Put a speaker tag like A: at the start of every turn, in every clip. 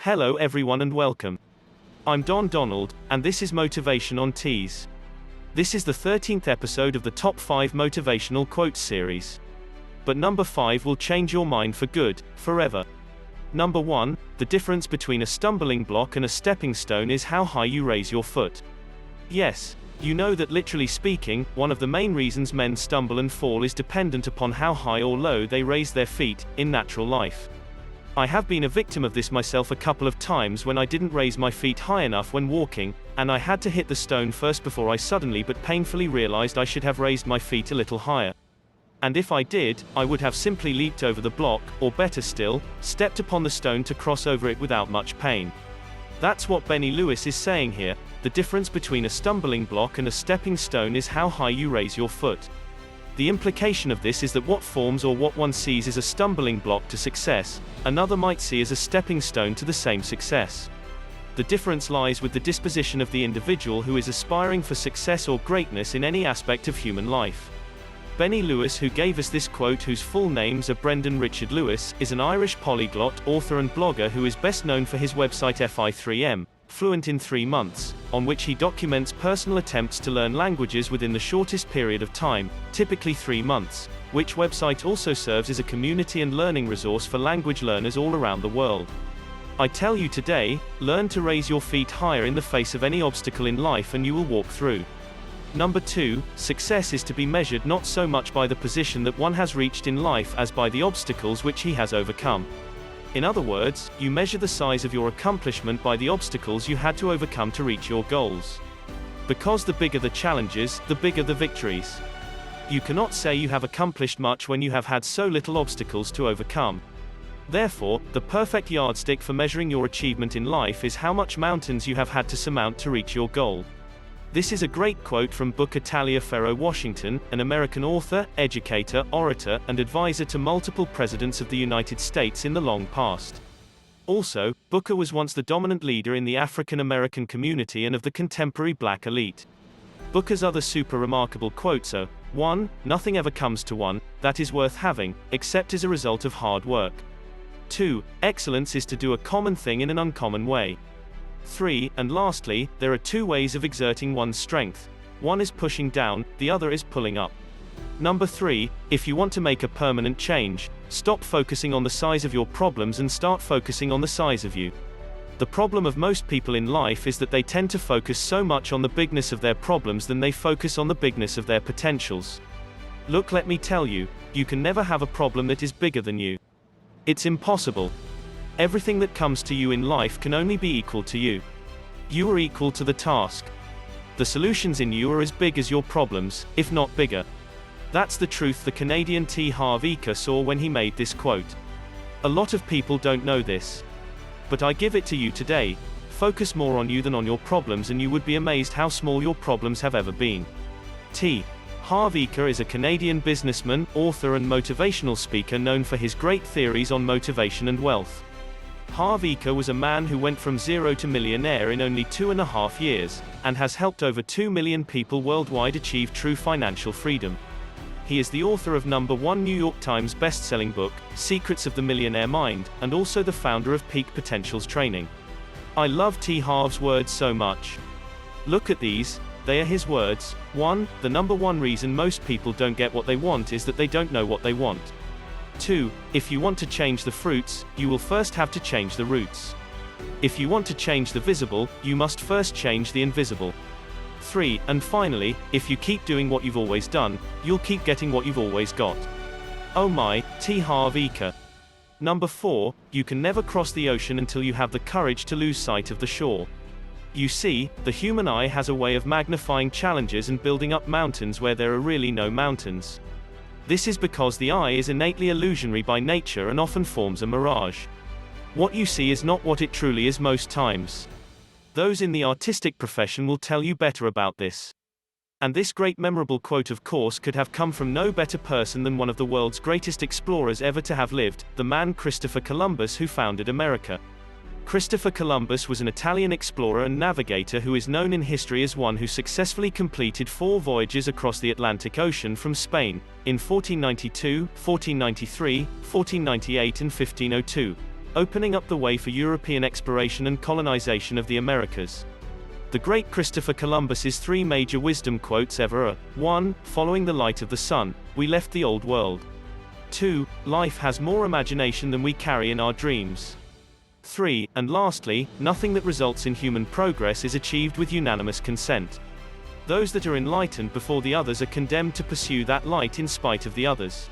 A: Hello everyone and welcome. I'm Don Donald, and this is Motivation on Tees. This is the 13th episode of the Top 5 Motivational Quotes series. But number 5 will change your mind for good, forever. Number 1, the difference between a stumbling block and a stepping stone is how high you raise your foot. Yes, you know that literally speaking, one of the main reasons men stumble and fall is dependent upon how high or low they raise their feet, in natural life. I have been a victim of this myself a couple of times when I didn't raise my feet high enough when walking, and I had to hit the stone first before I suddenly but painfully realized I should have raised my feet a little higher. And if I did, I would have simply leaped over the block, or better still, stepped upon the stone to cross over it without much pain. That's what Benny Lewis is saying here. The difference between a stumbling block and a stepping stone is how high you raise your foot. The implication of this is that what forms or what one sees as a stumbling block to success, another might see as a stepping stone to the same success. The difference lies with the disposition of the individual who is aspiring for success or greatness in any aspect of human life. Benny Lewis, who gave us this quote, whose full names are Brendan Richard Lewis, is an Irish polyglot, author and blogger who is best known for his website FI3M, Fluent in 3 Months, on which he documents personal attempts to learn languages within the shortest period of time, typically 3 months, which website also serves as a community and learning resource for language learners all around the world. I tell you today, learn to raise your feet higher in the face of any obstacle in life and you will walk through. Number 2, success is to be measured not so much by the position that one has reached in life as by the obstacles which he has overcome. In other words, you measure the size of your accomplishment by the obstacles you had to overcome to reach your goals. Because the bigger the challenges, the bigger the victories. You cannot say you have accomplished much when you have had so little obstacles to overcome. Therefore, the perfect yardstick for measuring your achievement in life is how much mountains you have had to surmount to reach your goal. This is a great quote from Booker Taliaferro Washington, an American author, educator, orator, and advisor to multiple presidents of the United States in the long past. Also, Booker was once the dominant leader in the African American community and of the contemporary black elite. Booker's other super remarkable quotes are: 1. Nothing ever comes to one that is worth having, except as a result of hard work. 2. Excellence is to do a common thing in an uncommon way. 3. And lastly, there are 2 ways of exerting one's strength. One is pushing down, the other is pulling up. Number 3, if you want to make a permanent change, stop focusing on the size of your problems and start focusing on the size of you. The problem of most people in life is that they tend to focus so much on the bigness of their problems than they focus on the bigness of their potentials. Look, let me tell you, you can never have a problem that is bigger than you. It's impossible. Everything that comes to you in life can only be equal to you. You are equal to the task. The solutions in you are as big as your problems, if not bigger. That's the truth the Canadian T. Harv Eker saw when he made this quote. A lot of people don't know this. But I give it to you today. Focus more on you than on your problems and you would be amazed how small your problems have ever been. T. Harv Eker is a Canadian businessman, author and motivational speaker known for his great theories on motivation and wealth. Harv Eker was a man who went from zero to millionaire in only 2.5 years, and has helped over 2 million people worldwide achieve true financial freedom. He is the author of #1 New York Times best-selling book, Secrets of the Millionaire Mind, and also the founder of Peak Potentials Training. I love T. Harv's words so much. Look at these, they are his words. 1. The #1 reason most people don't get what they want is that they don't know what they want. 2. If you want to change the fruits, you will first have to change the roots. If you want to change the visible, you must first change the invisible. 3. And finally, if you keep doing what you've always done, you'll keep getting what you've always got. Oh my, T. Harv Eker. Number 4, you can never cross the ocean until you have the courage to lose sight of the shore. You see, the human eye has a way of magnifying challenges and building up mountains where there are really no mountains. This is because the eye is innately illusionary by nature and often forms a mirage. What you see is not what it truly is most times. Those in the artistic profession will tell you better about this. And this great memorable quote, of course, could have come from no better person than one of the world's greatest explorers ever to have lived, the man Christopher Columbus, who founded America. Christopher Columbus was an Italian explorer and navigator who is known in history as one who successfully completed 4 voyages across the Atlantic Ocean from Spain, in 1492, 1493, 1498 and 1502. opening up the way for European exploration and colonization of the Americas. The great Christopher Columbus's 3 major wisdom quotes ever are: 1. Following the light of the sun, we left the old world. 2. Life has more imagination than we carry in our dreams. 3. And lastly, nothing that results in human progress is achieved with unanimous consent. Those that are enlightened before the others are condemned to pursue that light in spite of the others.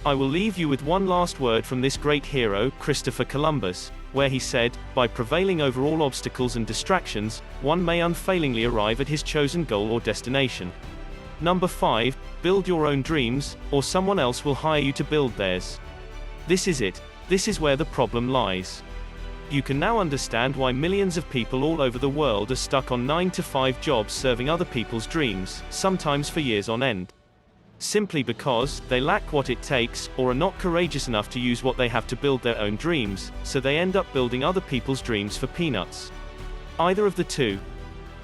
A: I will leave you with one last word from this great hero, Christopher Columbus, where he said, "By prevailing over all obstacles and distractions, one may unfailingly arrive at his chosen goal or destination." Number 5, build your own dreams, or someone else will hire you to build theirs. This is it. This is where the problem lies. You can now understand why millions of people all over the world are stuck on 9-to-5 jobs serving other people's dreams, sometimes for years on end. Simply because they lack what it takes, or are not courageous enough to use what they have to build their own dreams, so they end up building other people's dreams for peanuts. Either of the two.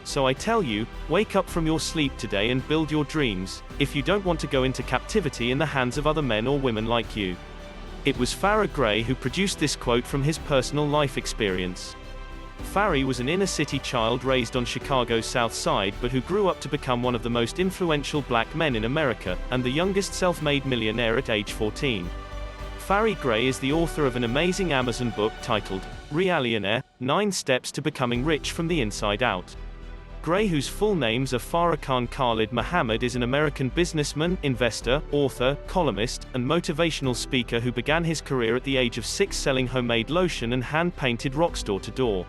A: So I tell you, wake up from your sleep today and build your dreams, if you don't want to go into captivity in the hands of other men or women like you. It was Farrah Gray who produced this quote from his personal life experience. Farrah was an inner-city child raised on Chicago's South Side but who grew up to become one of the most influential black men in America, and the youngest self-made millionaire at age 14. Farrah Gray is the author of an amazing Amazon book titled, Reallionaire, 9 Steps to Becoming Rich from the Inside Out. Gray, whose full names are Farrakhan Khalid Muhammad, is an American businessman, investor, author, columnist, and motivational speaker who began his career at the age of 6 selling homemade lotion and hand-painted rocks door-to-door.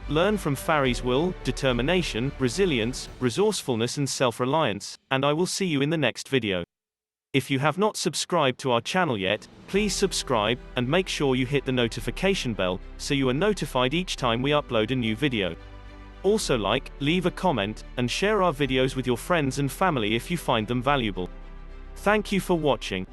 A: Learn from Farrah's will, determination, resilience, resourcefulness and self-reliance, and I will see you in the next video. If you have not subscribed to our channel yet, please subscribe, and make sure you hit the notification bell, so you are notified each time we upload a new video. Also like, leave a comment, and share our videos with your friends and family if you find them valuable. Thank you for watching.